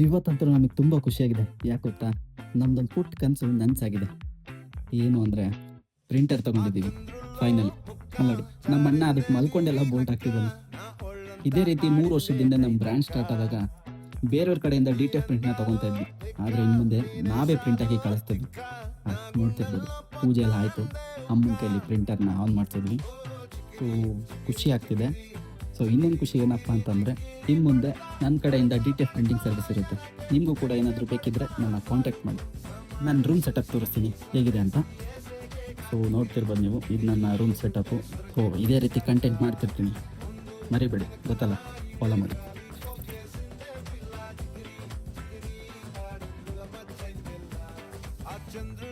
ಇವತ್ತಂತೂ ನಮಗೆ ತುಂಬ ಖುಷಿಯಾಗಿದೆ. ಯಾಕೆ ಗೊತ್ತಾ? ನಮ್ದೊಂದು ಪುಟ್ಟ ಕನಸು ನನಸಾಗಿದೆ. ಏನು ಅಂದರೆ ಪ್ರಿಂಟರ್ ತೊಗೊಂಡಿದ್ದೀವಿ ಫೈನಲಿ. ಅಲ್ಲಿ ನೋಡಿ ನಮ್ಮ ಅಣ್ಣ ಅದಕ್ಕೆ ಮಲ್ಕೊಂಡೆಲ್ಲ ಬೋಲ್ಟ್ ಹಾಕ್ತಿದ್ದಾನೆ. ಇದೇ ರೀತಿ 3 ವರ್ಷದಿಂದ ನಮ್ಮ ಬ್ರ್ಯಾಂಡ್ ಸ್ಟಾರ್ಟ್ ಆದಾಗ ಬೇರೆಯವ್ರ ಕಡೆಯಿಂದ ಡಿ.ಟಿ.ಎಫ್ ಪ್ರಿಂಟ್‌ನ ತೊಗೊತಾ ಇದ್ವಿ. ಆದರೆ ಇನ್ನು ಮುಂದೆ ನಾವೇ ಪ್ರಿಂಟ್ ಹಾಕಿ ಕಳಿಸ್ತೀವಿ. ನೋಡ್ತಿರ್ಬೋದು, ಪೂಜೆ ಎಲ್ಲ ಆಯಿತು. ಅಮ್ಮನ ಕೈಲಿ ಪ್ರಿಂಟರ್‌ನ ಆನ್ ಮಾಡ್ತಿದ್ವಿ. ಸೊ ಖುಷಿ ಆಗ್ತಿದೆ. ಸೊ ಇನ್ನೊಂದು ಖುಷಿ ಏನಪ್ಪ ಅಂತಂದರೆ, ಇನ್ನು ಮುಂದೆ ನನ್ನ ಕಡೆಯಿಂದ ಡಿ.ಟಿ.ಎಫ್ ಪ್ರಿಂಟಿಂಗ್ ಸರ್ವಿಸ್ ಇರುತ್ತೆ. ನಿಮಗೂ ಕೂಡ ಏನಾದರೂ ಬೇಕಿದ್ದರೆ ನನ್ನ ಕಾಂಟ್ಯಾಕ್ಟ್ ಮಾಡಿ. ನಾನು ರೂಮ್ ಸೆಟಪ್ ತೋರಿಸ್ತೀನಿ ಹೇಗಿದೆ ಅಂತ. ಸೊ ನೋಡ್ತಿರ್ಬೋದು ನೀವು, ಇದು ನನ್ನ ರೂಮ್ ಸೆಟಪ್ಪು. ಸೊ ಇದೇ ರೀತಿ ಕಂಟೆಂಟ್ ಮಾಡ್ತಿರ್ತೀನಿ, ಮರಿಬೇಡಿ, ಗೊತ್ತಲ್ಲ, ಫಾಲೋ ಮಾಡಿ. ಚಂದ್ರ